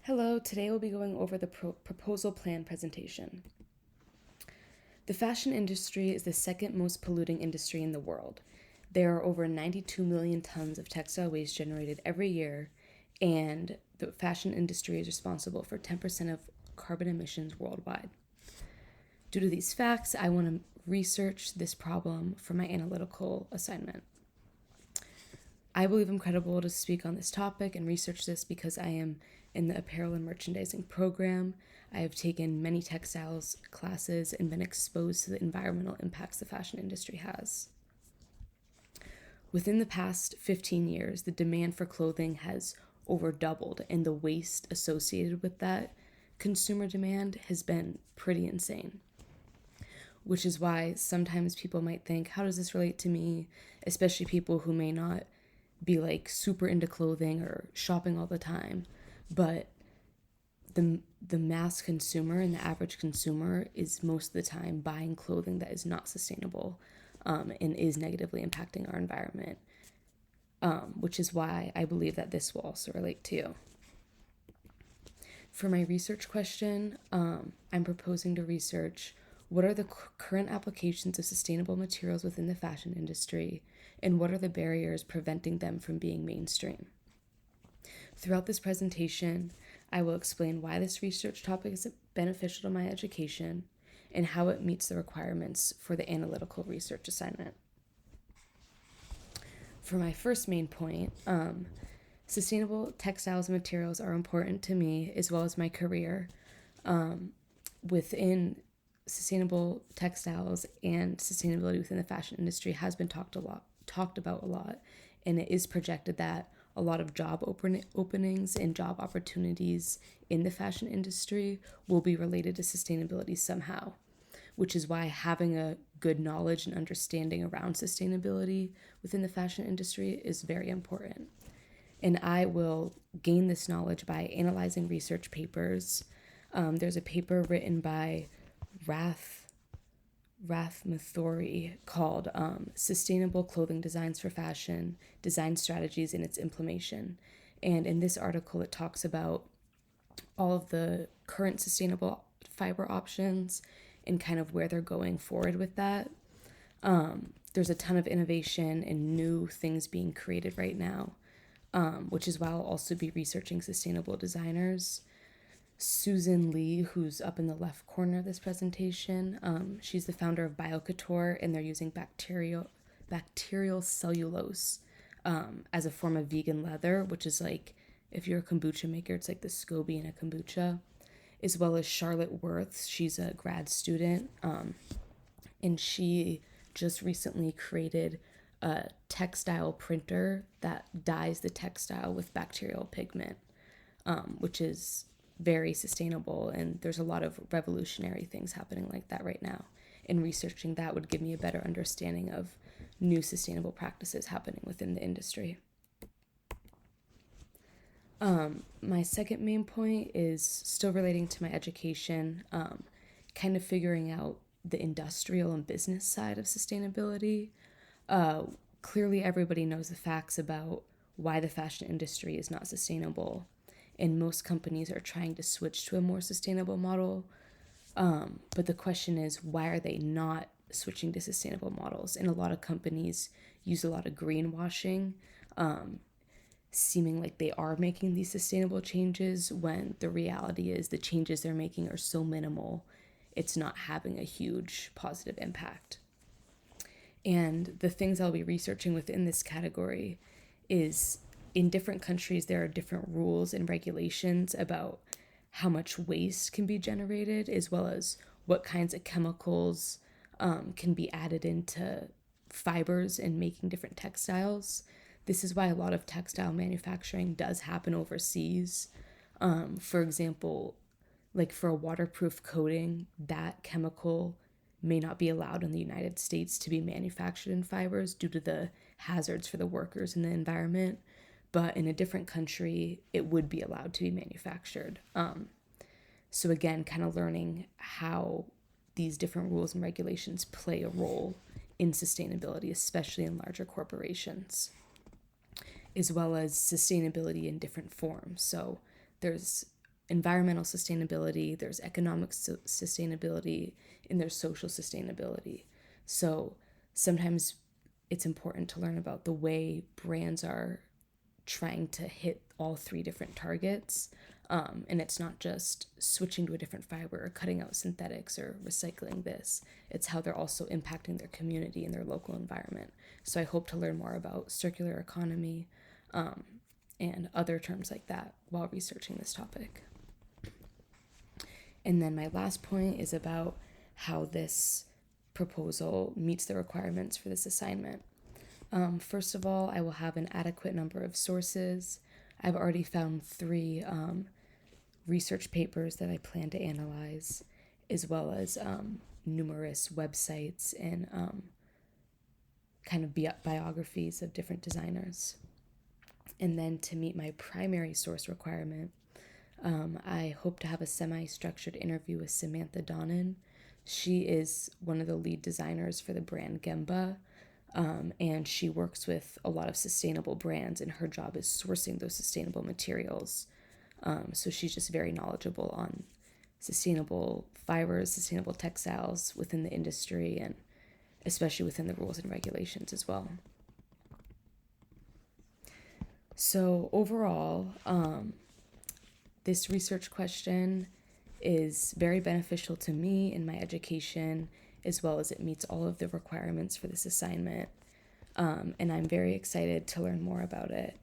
Hello, today we'll be going over the proposal plan presentation. The fashion industry is the second most polluting industry in the world. There are over 92 million tons of textile waste generated every year, and the fashion industry is responsible for 10% of carbon emissions worldwide. Due to these facts, I want to research this problem for my analytical assignment. I believe I'm credible to speak on this topic and research this because I am in the apparel and merchandising program. I have taken many textiles classes and been exposed to the environmental impacts the fashion industry has. Within the past 15 years, the demand for clothing has over doubled, and the waste associated with that consumer demand has been pretty insane. Which is why sometimes people might think, how does this relate to me? Especially people who may not be like super into clothing or shopping all the time. But the mass consumer and the average consumer is most of the time buying clothing that is not sustainable, and is negatively impacting our environment, which is why I believe that this will also relate to you. For my research question, I'm proposing to research what are the current applications of sustainable materials within the fashion industry, and what are the barriers preventing them from being mainstream. Throughout this presentation, I will explain why this research topic is beneficial to my education and how it meets the requirements for the analytical research assignment. For my first main point, sustainable textiles and materials are important to me as well as my career. Within sustainable textiles and sustainability within the fashion industry has been talked about a lot, and it is projected that a lot of job openings and job opportunities in the fashion industry will be related to sustainability somehow, which is why having a good knowledge and understanding around sustainability within the fashion industry is very important. And I will gain this knowledge by analyzing research papers. There's a paper written by Rath Mathori called Sustainable Clothing Designs for Fashion, Design Strategies and Its Implementation. And in this article, it talks about all of the current sustainable fiber options and kind of where they're going forward with that. There's a ton of innovation and new things being created right now, which is why I'll also be researching sustainable designers. Susan Lee, who's up in the left corner of this presentation, she's the founder of BioCouture, and they're using bacterial cellulose as a form of vegan leather, which is like, if you're a kombucha maker, it's like the SCOBY in a kombucha. As well as Charlotte Worth, she's a grad student, and she just recently created a textile printer that dyes the textile with bacterial pigment, which is very sustainable, and there's a lot of revolutionary things happening like that right now. And researching that would give me a better understanding of new sustainable practices happening within the industry. My second main point is still relating to my education, kind of figuring out the industrial and business side of sustainability. Clearly, everybody knows the facts about why the fashion industry is not sustainable, and most companies are trying to switch to a more sustainable model. But the question is, why are they not switching to sustainable models? And a lot of companies use a lot of greenwashing, seeming like they are making these sustainable changes when the reality is the changes they're making are so minimal, it's not having a huge positive impact. And the things I'll be researching within this category is, in different countries, there are different rules and regulations about how much waste can be generated, as well as what kinds of chemicals can be added into fibers in making different textiles. This is why a lot of textile manufacturing does happen overseas. For example, like for a waterproof coating, that chemical may not be allowed in the United States to be manufactured in fibers due to the hazards for the workers and the environment. But in a different country, it would be allowed to be manufactured. So again, kind of learning how these different rules and regulations play a role in sustainability, especially in larger corporations, as well as sustainability in different forms. So there's environmental sustainability, there's economic sustainability, and there's social sustainability. So sometimes it's important to learn about the way brands are trying to hit all three different targets. And it's not just switching to a different fiber or cutting out synthetics or recycling this. It's how they're also impacting their community and their local environment. So I hope to learn more about circular economy and other terms like that while researching this topic. And then my last point is about how this proposal meets the requirements for this assignment. First of all, I will have an adequate number of sources. I've already found 3 research papers that I plan to analyze, as well as numerous websites and kind of biographies of different designers. And then to meet my primary source requirement, I hope to have a semi-structured interview with Samantha Donnan. She is one of the lead designers for the brand Gemba, and she works with a lot of sustainable brands, and her job is sourcing those sustainable materials. So she's just very knowledgeable on sustainable fibers, sustainable textiles within the industry, and especially within the rules and regulations as well. So overall, this research question is very beneficial to me in my education, as well as it meets all of the requirements for this assignment. And I'm very excited to learn more about it.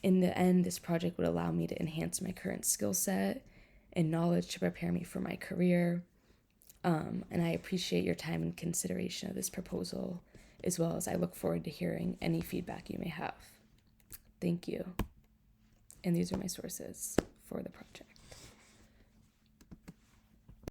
In the end, this project would allow me to enhance my current skill set and knowledge to prepare me for my career. And I appreciate your time and consideration of this proposal, as well as I look forward to hearing any feedback you may have. Thank you. And these are my sources for the project.